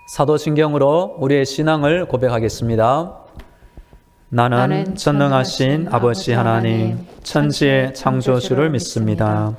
사도신경으로 우리의 신앙을 고백하겠습니다. 나는 전능하신 아버지 하나님, 천지의 창조주를 믿습니다.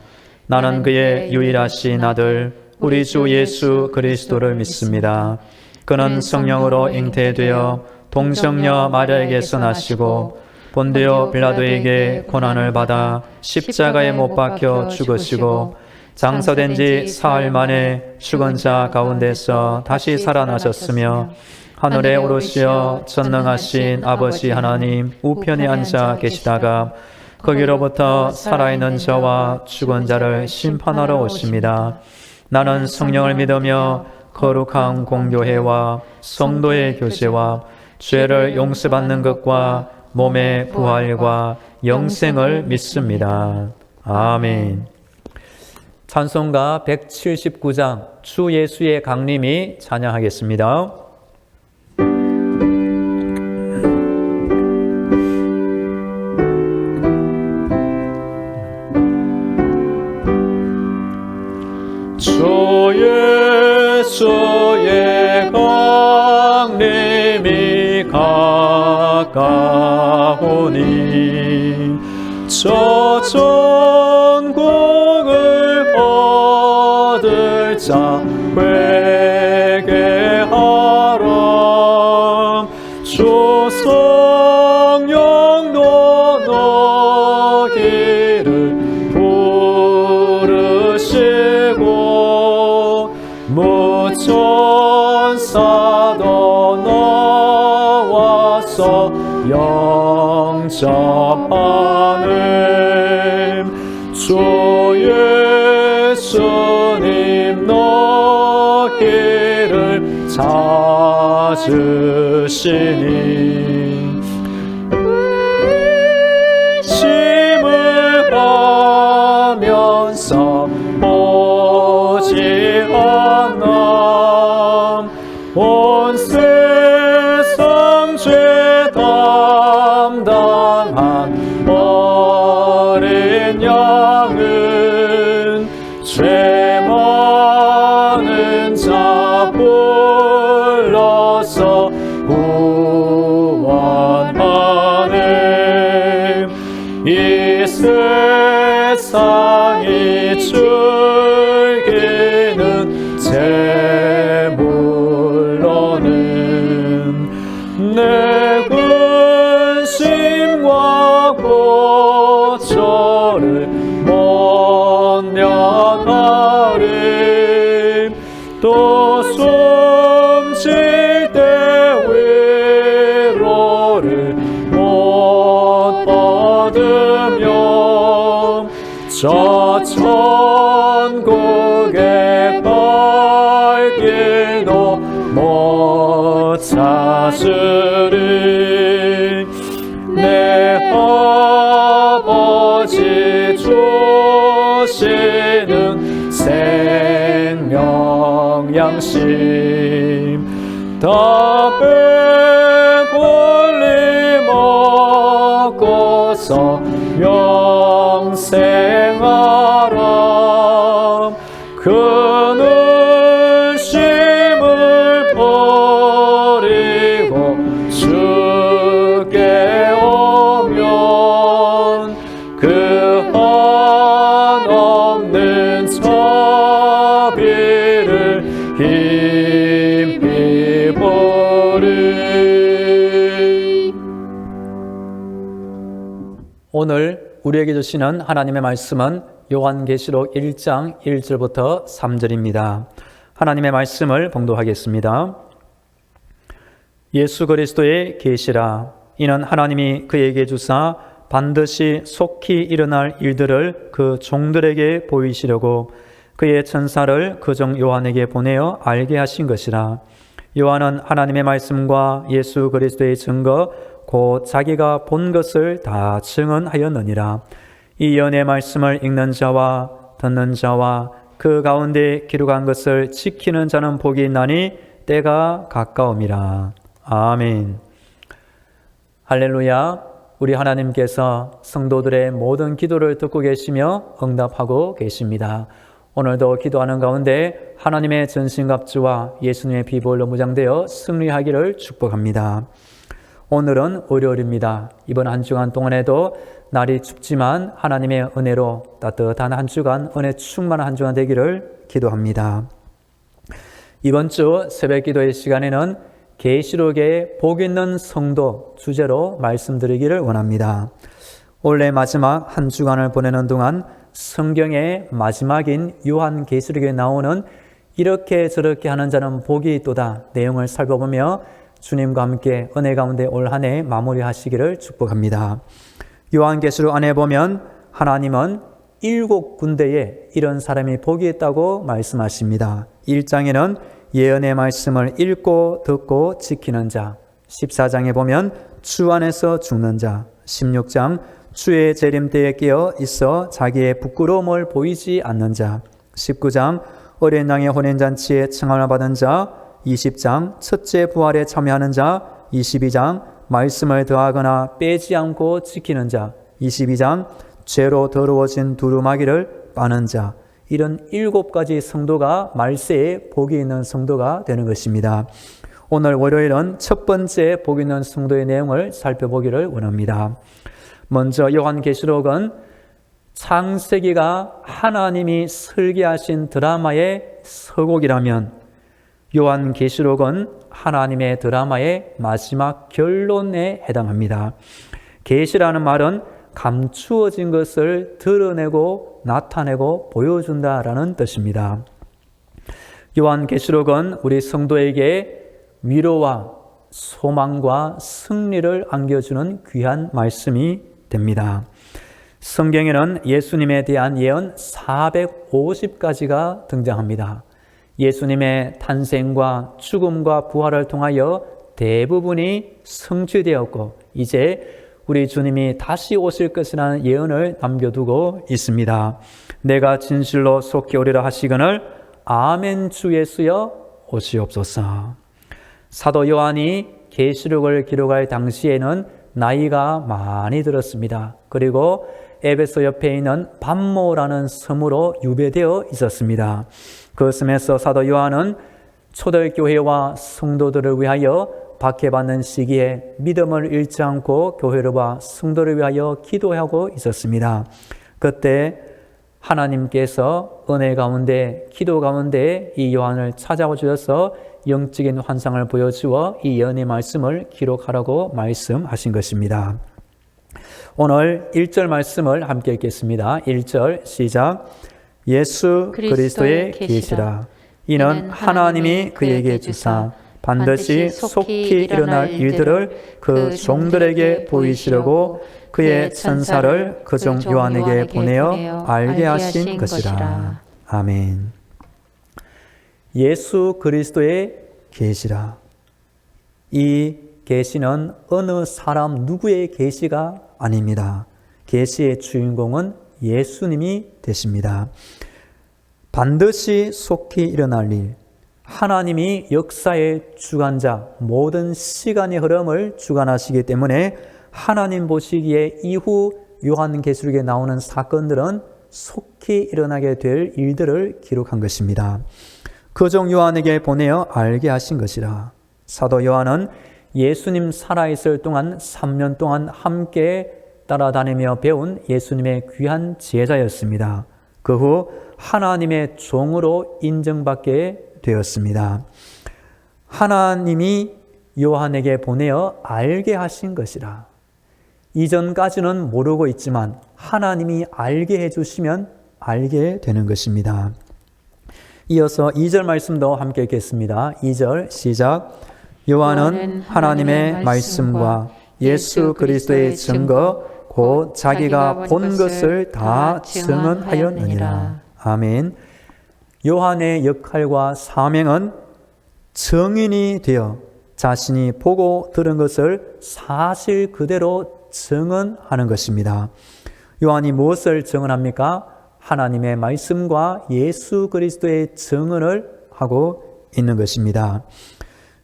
나는 그의 유일하신 아들, 우리 주 예수 그리스도를 믿습니다. 그는 성령으로 잉태되어 동정녀 마리아에게서 나시고 본디오 빌라도에게 고난을 받아 십자가에 못 박혀 죽으시고 장사된 지 사흘 만에 죽은 자 가운데서 다시 살아나셨으며 하늘에 오르시어 전능하신 아버지 하나님 우편에 앉아 계시다가 거기로부터 살아있는 자와 죽은 자를 심판하러 오십니다. 나는 성령을 믿으며 거룩한 공교회와 성도의 교제와 죄를 용서받는 것과 몸의 부활과 영생을 믿습니다. 아멘. 찬송가 179장 주 예수의 강림이 찬양하겠습니다. 주 예수의 강림이 가까우니 저 천국을 얻을 자 회개하라. 주 성령도 너희를 부르시고 무천사도 나와서 영접하네. 주 예수님 너희를 찾으시니 의심을 하면서 오지 않아. 온 세상 죄 담당한 어린 양은 죄 많은 자 불러서 구원하네. 이 세상이 즐기는 재물로는 내 근심과 고초를 못 면하리. 또 숨쉴 때 위로를 못 받으며 저 천국에 갈 길도 못 찾으리. 내 아버지 주시는 생명 양심 다 배불리 먹고서 영생하라. 그 의심을 버리고 주께 오면 그 한없는 자비를 힘입으리. 오늘 우리에게 주시는 하나님의 말씀은 요한계시록 1장 1절부터 3절입니다. 하나님의 말씀을 봉독하겠습니다. 예수 그리스도의 계시라. 이는 하나님이 그에게 주사 반드시 속히 일어날 일들을 그 종들에게 보이시려고 그의 천사를 그종 요한에게 보내어 알게 하신 것이라. 요한은 하나님의 말씀과 예수 그리스도의 증거 곧 자기가 본 것을 다 증언하였느니라. 이 연의 말씀을 읽는 자와 듣는 자와 그 가운데 기록한 것을 지키는 자는 복이 있나니 때가 가까움이라. 아멘. 할렐루야. 우리 하나님께서 성도들의 모든 기도를 듣고 계시며 응답하고 계십니다. 오늘도 기도하는 가운데 하나님의 전신갑주와 예수님의 피보혈로 무장되어 승리하기를 축복합니다. 오늘은 월요일입니다. 이번 한 주간 동안에도 날이 춥지만 하나님의 은혜로 따뜻한 한 주간, 은혜 충만한 한 주간 되기를 기도합니다. 이번 주 새벽 기도의 시간에는 계시록의 복 있는 성도 주제로 말씀드리기를 원합니다. 올해 마지막 한 주간을 보내는 동안 성경의 마지막인 요한계시록에 나오는 이렇게 저렇게 하는 자는 복이 있도다 내용을 살펴보며 주님과 함께 은혜 가운데 올 한 해 마무리하시기를 축복합니다. 요한계시록 안에 보면 하나님은 7군데에 이런 사람이 복이 있다고 말씀하십니다. 1장에는 예언의 말씀을 읽고 듣고 지키는 자, 14장에 보면 주 안에서 죽는 자, 16장 주의 재림 때에 깨어 있어 자기의 부끄러움을 보이지 않는 자, 19장 어린 양의 혼인잔치에 청함을 받은 자, 20장 첫째 부활에 참여하는 자, 22장 말씀을 더하거나 빼지 않고 지키는 자, 22장 죄로 더러워진 두루마기를 빠는 자, 이런 7가지 성도가 말세에 복이 있는 성도가 되는 것입니다. 오늘 월요일은 첫 번째 복 있는 성도의 내용을 살펴보기를 원합니다. 먼저 요한계시록은 창세기가 하나님이 설계하신 드라마의 서곡이라면 요한계시록은 하나님의 드라마의 마지막 결론에 해당합니다. 계시라는 말은 감추어진 것을 드러내고 나타내고 보여준다라는 뜻입니다. 요한계시록은 우리 성도에게 위로와 소망과 승리를 안겨주는 귀한 말씀이 됩니다. 성경에는 예수님에 대한 예언 450가지가 등장합니다. 예수님의 탄생과 죽음과 부활을 통하여 대부분이 성취되었고 이제 우리 주님이 다시 오실 것이라는 예언을 남겨두고 있습니다. 내가 진실로 속히 오리라 하시거늘 아멘 주 예수여 오시옵소서. 사도 요한이 계시록을 기록할 당시에는 나이가 많이 들었습니다. 그리고 에베소 옆에 있는 밤모라는 섬으로 유배되어 있었습니다. 그 섬에서 사도 요한은 초대교회와 성도들을 위하여 박해받는 시기에 믿음을 잃지 않고 교회와 성도를 위하여 기도하고 있었습니다. 그때 하나님께서 은혜 가운데 기도 가운데 이 요한을 찾아와 주셔서 영적인 환상을 보여주어 이 예언의 말씀을 기록하라고 말씀하신 것입니다. 오늘 1절 말씀을 함께 읽겠습니다. 1절 시작. 예수 그리스도의 계시라. 이는 하나님이 그에게 주사 반드시 속히 일어날 일들을 그 종들에게 보이시려고 그의 천사를 그중 요한에게 보내어 알게 하신 것이라. 아멘. 예수 그리스도의 계시라. 이 계시는 어느 사람 누구의 계시가 아닙니다. 계시의 주인공은 예수님이 되십니다. 반드시 속히 일어날 일, 하나님이 역사의 주관자, 모든 시간의 흐름을 주관하시기 때문에 하나님 보시기에 이후 요한계시록에 나오는 사건들은 속히 일어나게 될 일들을 기록한 것입니다. 그중 요한에게 보내어 알게 하신 것이라. 사도 요한은 예수님 살아있을 동안 3년 동안 함께 따라다니며 배운 예수님의 귀한 제자였습니다. 그 후 하나님의 종으로 인정받게 되었습니다. 하나님이 요한에게 보내어 알게 하신 것이라. 이전까지는 모르고 있지만 하나님이 알게 해주시면 알게 되는 것입니다. 이어서 2절 말씀도 함께 읽겠습니다. 2절 시작. 요한은 하나님의 말씀과 예수 그리스도의 증거 곧 자기가 본 것을 다 증언하였느니라. 아멘. 요한의 역할과 사명은 증인이 되어 자신이 보고 들은 것을 사실 그대로 증언하는 것입니다. 요한이 무엇을 증언합니까? 하나님의 말씀과 예수 그리스도의 증언을 하고 있는 것입니다.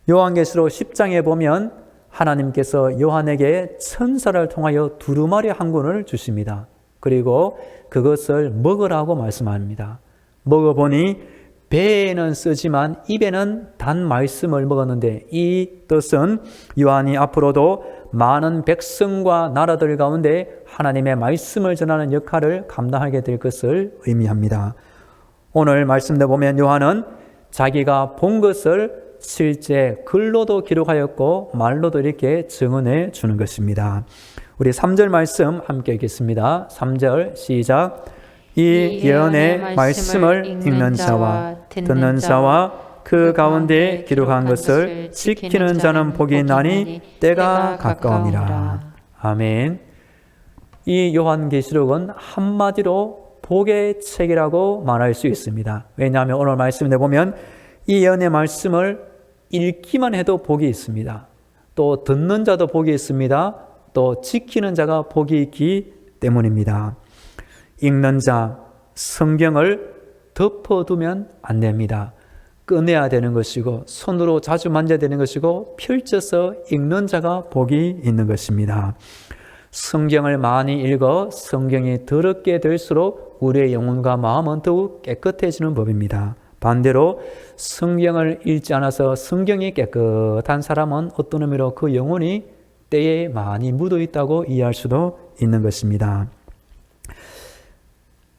요한계시록 10장에 보면 하나님께서 요한에게 천사를 통하여 두루마리 한 권을 주십니다. 그리고 그것을 먹으라고 말씀합니다. 먹어보니 배에는 쓰지만 입에는 단 말씀을 먹었는데, 이 뜻은 요한이 앞으로도 많은 백성과 나라들 가운데 하나님의 말씀을 전하는 역할을 감당하게 될 것을 의미합니다. 오늘 말씀대 보면 요한은 자기가 본 것을 실제 글로도 기록하였고 말로도 이렇게 증언해 주는 것입니다. 우리 3절 말씀 함께 읽겠습니다. 3절 시작. 이 예언의 말씀을 읽는 자와 듣는 자와 그 가운데 기록한 것을 지키는 자는 복이 있나니 때가 가까우니라. 아멘. 이 요한계시록은 한마디로 복의 책이라고 말할 수 있습니다. 왜냐하면 오늘 말씀에 보면 이 예언의 말씀을 읽기만 해도 복이 있습니다. 또 듣는 자도 복이 있습니다. 또 지키는 자가 복이 있기 때문입니다. 읽는 자, 성경을 덮어두면 안 됩니다. 꺼내야 되는 것이고 손으로 자주 만져야 되는 것이고 펼쳐서 읽는 자가 복이 있는 것입니다. 성경을 많이 읽어 성경이 더럽게 될수록 우리의 영혼과 마음은 더욱 깨끗해지는 법입니다. 반대로 성경을 읽지 않아서 성경이 깨끗한 사람은 어떤 의미로 그 영혼이 때에 많이 묻어 있다고 이해할 수도 있는 것입니다.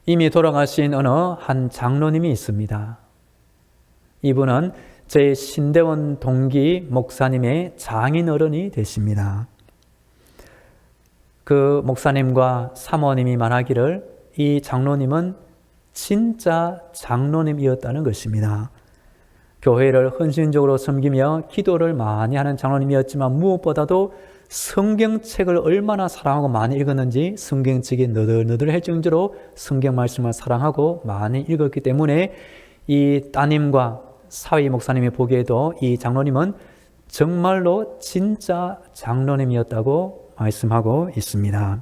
이미 돌아가신 어느 한 장로님이 있습니다. 이분은 제 신대원 동기 목사님의 장인어른이 되십니다. 그 목사님과 사모님이 말하기를 이 장로님은 진짜 장로님이었다는 것입니다. 교회를 헌신적으로 섬기며 기도를 많이 하는 장로님이었지만 무엇보다도 성경책을 얼마나 사랑하고 많이 읽었는지 성경책이 너덜너덜할 정도로 성경 말씀을 사랑하고 많이 읽었기 때문에 이 따님과 사위 목사님이 보기에도 이 장로님은 정말로 진짜 장로님이었다고 말씀하고 있습니다.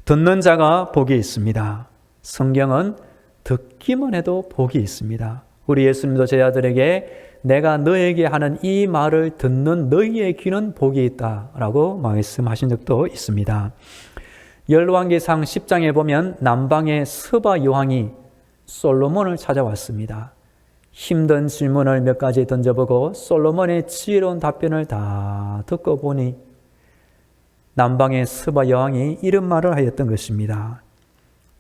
듣는 자가 복이 있습니다. 성경은 듣기만 해도 복이 있습니다. 우리 예수님도 제자들에게 내가 너에게 하는 이 말을 듣는 너희의 귀는 복이 있다라고 말씀하신 적도 있습니다. 열왕기상 10장에 보면 남방의 스바 여왕이 솔로몬을 찾아왔습니다. 힘든 질문을 몇 가지 던져보고 솔로몬의 지혜로운 답변을 다 듣고 보니 남방의 스바 여왕이 이런 말을 하였던 것입니다.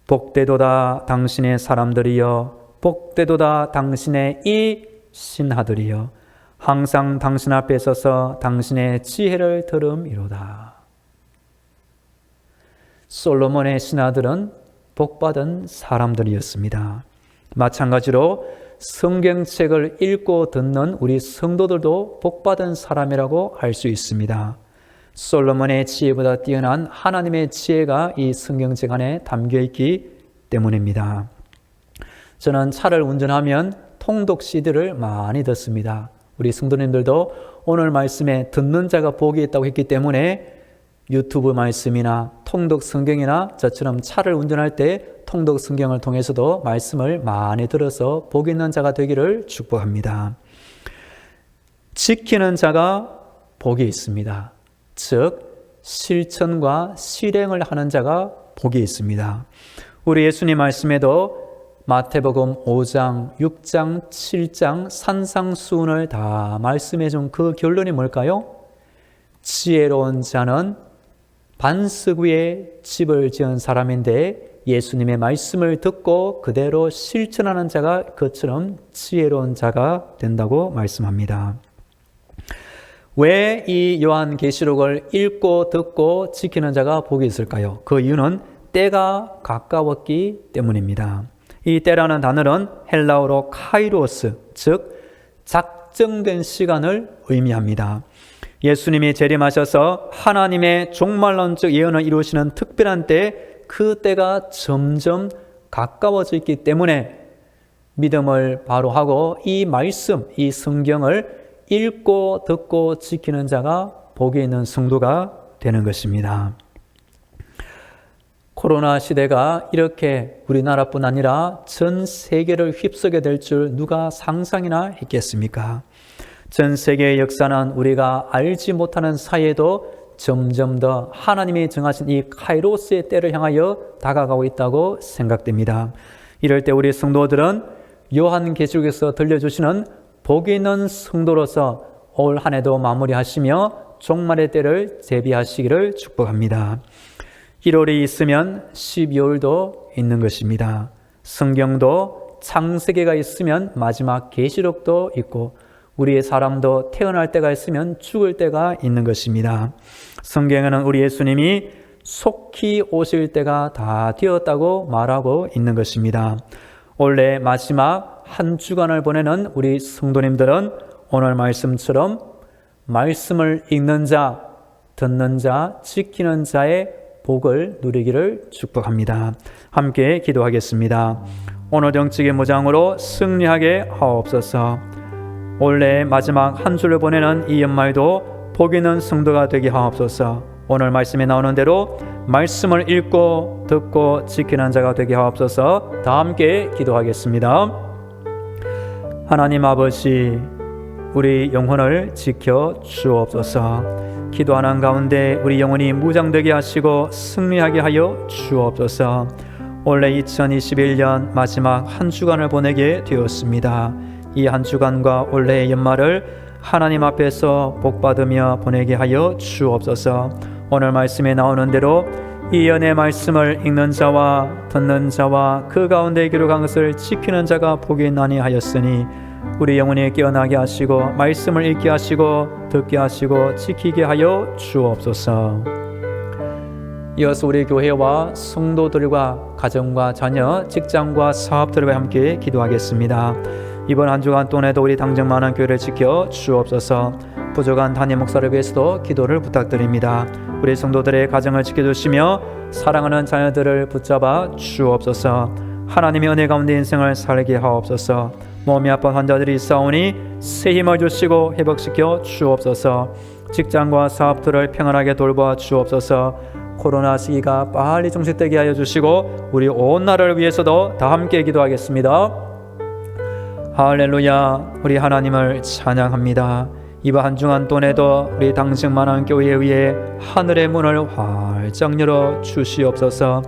복되도다 당신의 사람들이여, 복되도다 당신의 이 신하들이여, 항상 당신 앞에 서서 당신의 지혜를 들음이로다. 솔로몬의 신하들은 복받은 사람들이었습니다. 마찬가지로 성경책을 읽고 듣는 우리 성도들도 복받은 사람이라고 할 수 있습니다. 솔로몬의 지혜보다 뛰어난 하나님의 지혜가 이 성경책 안에 담겨 있기 때문입니다. 저는 차를 운전하면 통독 CD를 많이 듣습니다. 우리 성도님들도 오늘 말씀에 듣는 자가 복이 있다고 했기 때문에 유튜브 말씀이나 통독 성경이나 저처럼 차를 운전할 때 통독 성경을 통해서도 말씀을 많이 들어서 복 있는 자가 되기를 축복합니다. 지키는 자가 복이 있습니다. 즉 실천과 실행을 하는 자가 복이 있습니다. 우리 예수님 말씀에도 마태복음 5장, 6장, 7장 산상수훈을 다 말씀해 준 그 결론이 뭘까요? 지혜로운 자는 반석 위에 집을 지은 사람인데 예수님의 말씀을 듣고 그대로 실천하는 자가 그처럼 지혜로운 자가 된다고 말씀합니다. 왜 이 요한계시록을 읽고 듣고 지키는 자가 복이 있을까요? 그 이유는 때가 가까웠기 때문입니다. 이 때라는 단어는 헬라어로 카이로스, 즉 작정된 시간을 의미합니다. 예수님이 재림하셔서 하나님의 종말론적 예언을 이루시는 특별한 때, 그 때가 점점 가까워져 있기 때문에 믿음을 바로 하고 이 말씀, 이 성경을 읽고 듣고 지키는 자가 복이 있는 성도가 되는 것입니다. 코로나 시대가 이렇게 우리나라뿐 아니라 전 세계를 휩쓰게 될 줄 누가 상상이나 했겠습니까? 전 세계의 역사는 우리가 알지 못하는 사이에도 점점 더 하나님이 정하신 이 카이로스의 때를 향하여 다가가고 있다고 생각됩니다. 이럴 때 우리 성도들은 요한계시록에서 들려주시는 복이 있는 성도로서 올 한 해도 마무리하시며 종말의 때를 대비하시기를 축복합니다. 1월이 있으면 12월도 있는 것입니다. 성경도 창세기가 있으면 마지막 계시록도 있고 우리의 사람도 태어날 때가 있으면 죽을 때가 있는 것입니다. 성경에는 우리 예수님이 속히 오실 때가 다 되었다고 말하고 있는 것입니다. 올해 마지막 한 주간을 보내는 우리 성도님들은 오늘 말씀처럼 말씀을 읽는 자, 듣는 자, 지키는 자의 복을 누리기를 축복합니다. 함께 기도하겠습니다. 오늘 정직의 무장으로 승리하게 하옵소서. 올해 마지막 한 주를 보내는 이 연말도 복 있는 성도가 되게 하옵소서. 오늘 말씀에 나오는 대로 말씀을 읽고 듣고 지키는 자가 되게 하옵소서. 다 함께 기도하겠습니다. 하나님 아버지, 우리 영혼을 지켜 주옵소서. 기도하는 가운데 우리 영혼이 무장되게 하시고 승리하게 하여 주옵소서. 올해 2021년 마지막 한 주간을 보내게 되었습니다. 이 한 주간과 올해의 연말을 하나님 앞에서 복받으며 보내게 하여 주옵소서. 오늘 말씀에 나오는 대로 이 연의 말씀을 읽는 자와 듣는 자와 그 가운데 기록한 것을 지키는 자가 복이 있나니 하였으니 우리 영혼이 깨어나게 하시고 말씀을 읽게 하시고 듣게 하시고 지키게 하여 주옵소서. 이어서 우리 교회와 성도들과 가정과 자녀, 직장과 사업들과 함께 기도하겠습니다. 이번 한 주간 동안에도 우리 당정 많은 교회를 지켜 주옵소서. 부족한 담임 목사를 위해서도 기도를 부탁드립니다. 우리 성도들의 가정을 지켜주시며 사랑하는 자녀들을 붙잡아 주옵소서. 하나님의 은혜 가운데 인생을 살게 하옵소서. 몸이 아픈 환자들이 있사오니 새 힘을 주시고 회복시켜 주옵소서. 직장과 사업들을 평안하게 돌보아 주옵소서. 코로나 시기가 빨리 종식되게 하여 주시고 우리 온 나라를 위해서도 다 함께 기도하겠습니다. 할렐루야. 우리 하나님을 찬양합니다. 이번 한 주간 동안에도 우리 당직만한 교회에 의해 하늘의 문을 활짝 열어 주시옵소서.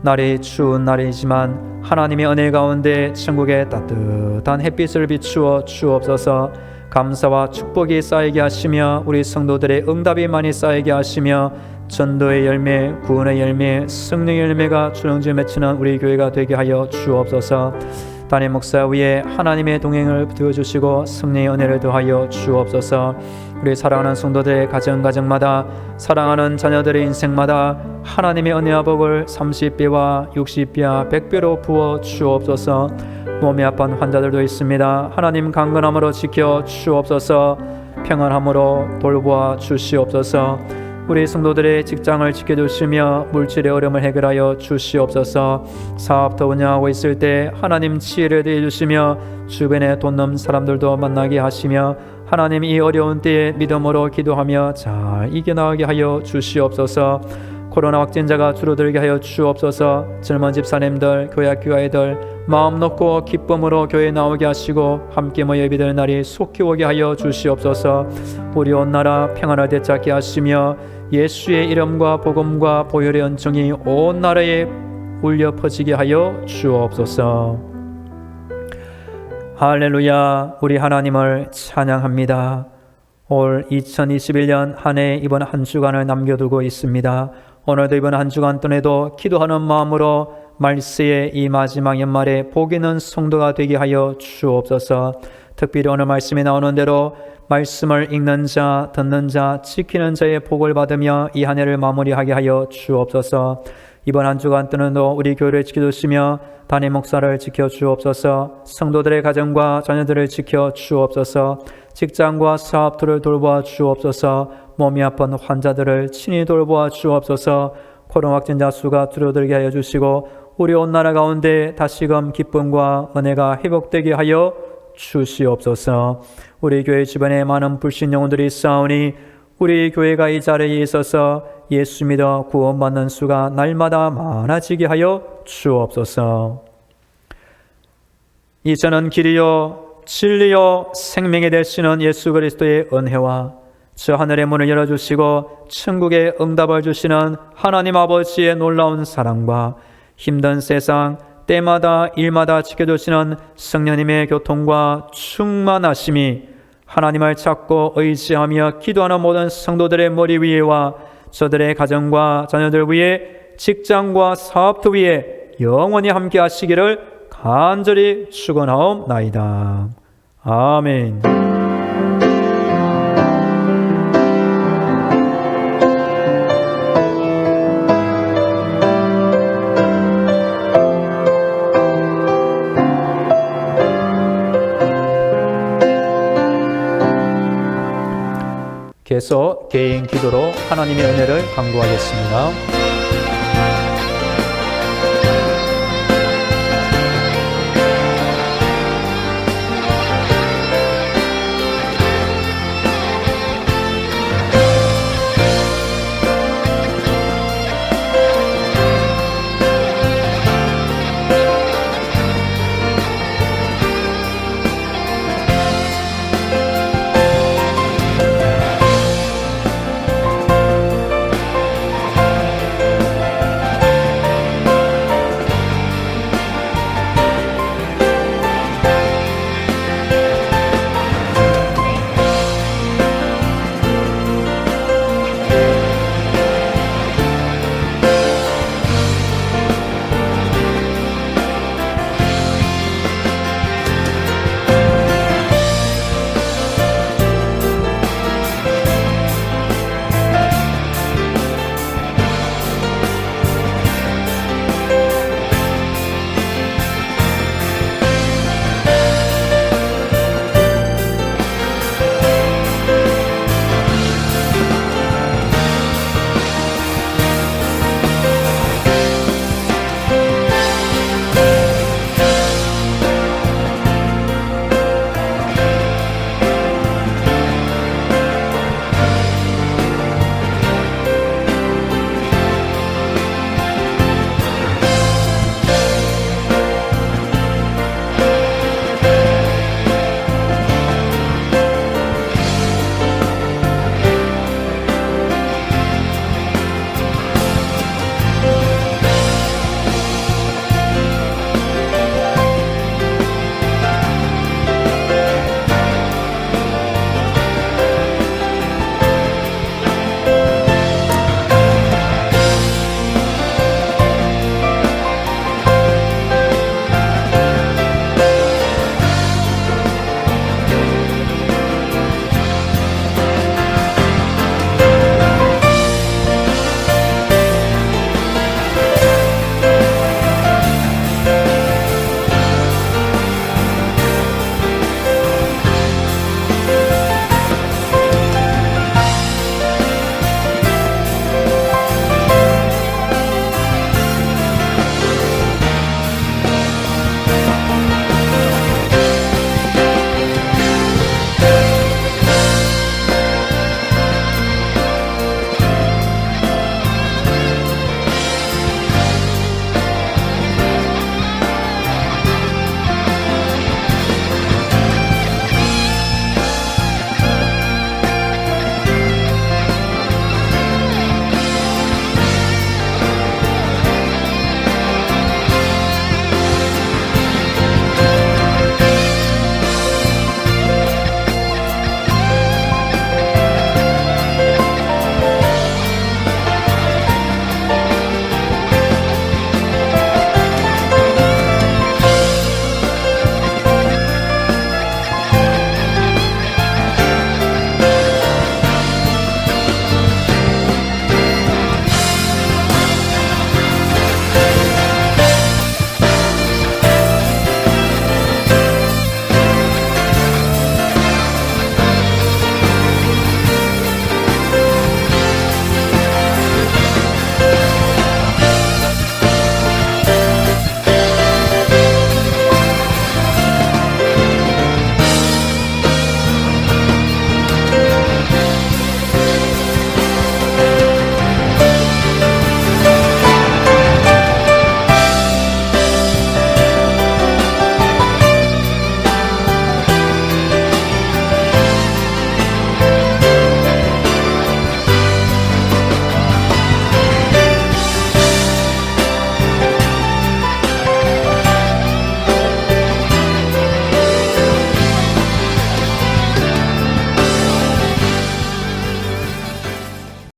날이 추운 날이지만 하나님의 은혜 가운데 천국의 따뜻한 햇빛을 비추어 주옵소서. 감사와 축복이 쌓이게 하시며 우리 성도들의 응답이 많이 쌓이게 하시며 전도의 열매, 구원의 열매, 승리의 열매가 주렁주렁 맺히는 우리 교회가 되게 하여 주옵소서. 담임 목사 위에 하나님의 동행을 부어주시고 승리의 은혜를 더하여 주옵소서. 우리 사랑하는 성도들의 가정마다 사랑하는 자녀들의 인생마다 하나님의 은혜와 복을 30배와 60배와 100배로 부어 주옵소서. 몸이 아픈 환자들도 있습니다. 하나님 강건함으로 지켜 주옵소서. 평안함으로 돌보아 주시옵소서. 우리 성도들의 직장을 지켜주시며 물질의 어려움을 해결하여 주시옵소서. 사업도 운영하고 있을 때 하나님 지혜를 대해주시며 주변에 돈 넘는 사람들도 만나게 하시며 하나님 이 어려운 때에 믿음으로 기도하며 잘 이겨나가게 하여 주시옵소서. 코로나 확진자가 줄어들게 하여 주옵소서. 젊은 집사님들, 교회 학교 아이들 마음 놓고 기쁨으로 교회에 나오게 하시고 함께 모여 예배드리는 날이 속히 오게 하여 주시옵소서. 우리 온 나라 평안을 되찾게 하시며 예수의 이름과 복음과 보혈의 은총이 온 나라에 울려 퍼지게 하여 주옵소서. 할렐루야. 우리 하나님을 찬양합니다. 올 2021년 한 해 이번 한 주간을 남겨두고 있습니다. 오늘도 이번 한 주간 동안에도 기도하는 마음으로 말세의 이 마지막 연말에 복 있는 성도가 되게 하여 주옵소서. 특별히 오늘 말씀에 나오는 대로 말씀을 읽는 자, 듣는 자, 지키는 자의 복을 받으며 이 한 해를 마무리하게 하여 주옵소서. 이번 한 주간 동안도 우리 교회를 지켜주시며 담임 목사를 지켜주옵소서. 성도들의 가정과 자녀들을 지켜주옵소서. 직장과 사업들을 돌보아 주옵소서. 몸이 아픈 환자들을 친히 돌보아 주옵소서. 코로나 확진자 수가 줄어들게 하여 주시고 우리 온 나라 가운데 다시금 기쁨과 은혜가 회복되게 하여 주시옵소서. 우리 교회 주변에 많은 불신 영혼들이 있사오니 우리 교회가 이 자리에 있어서 예수 믿어 구원받는 수가 날마다 많아지게 하여 주옵소서. 이제는 길이요 진리요 생명이 되시는 예수 그리스도의 은혜와 저 하늘의 문을 열어주시고 천국의 응답을 주시는 하나님 아버지의 놀라운 사랑과 힘든 세상 때마다 일마다 지켜주시는 성령님의 교통과 충만하심이 하나님을 찾고 의지하며 기도하는 모든 성도들의 머리 위에와 저들의 가정과 자녀들 위에 직장과 사업터 위에 영원히 함께 하시기를 간절히 축원하옵나이다. 아멘. 계속 개인 기도로 하나님의 은혜를 간구하겠습니다.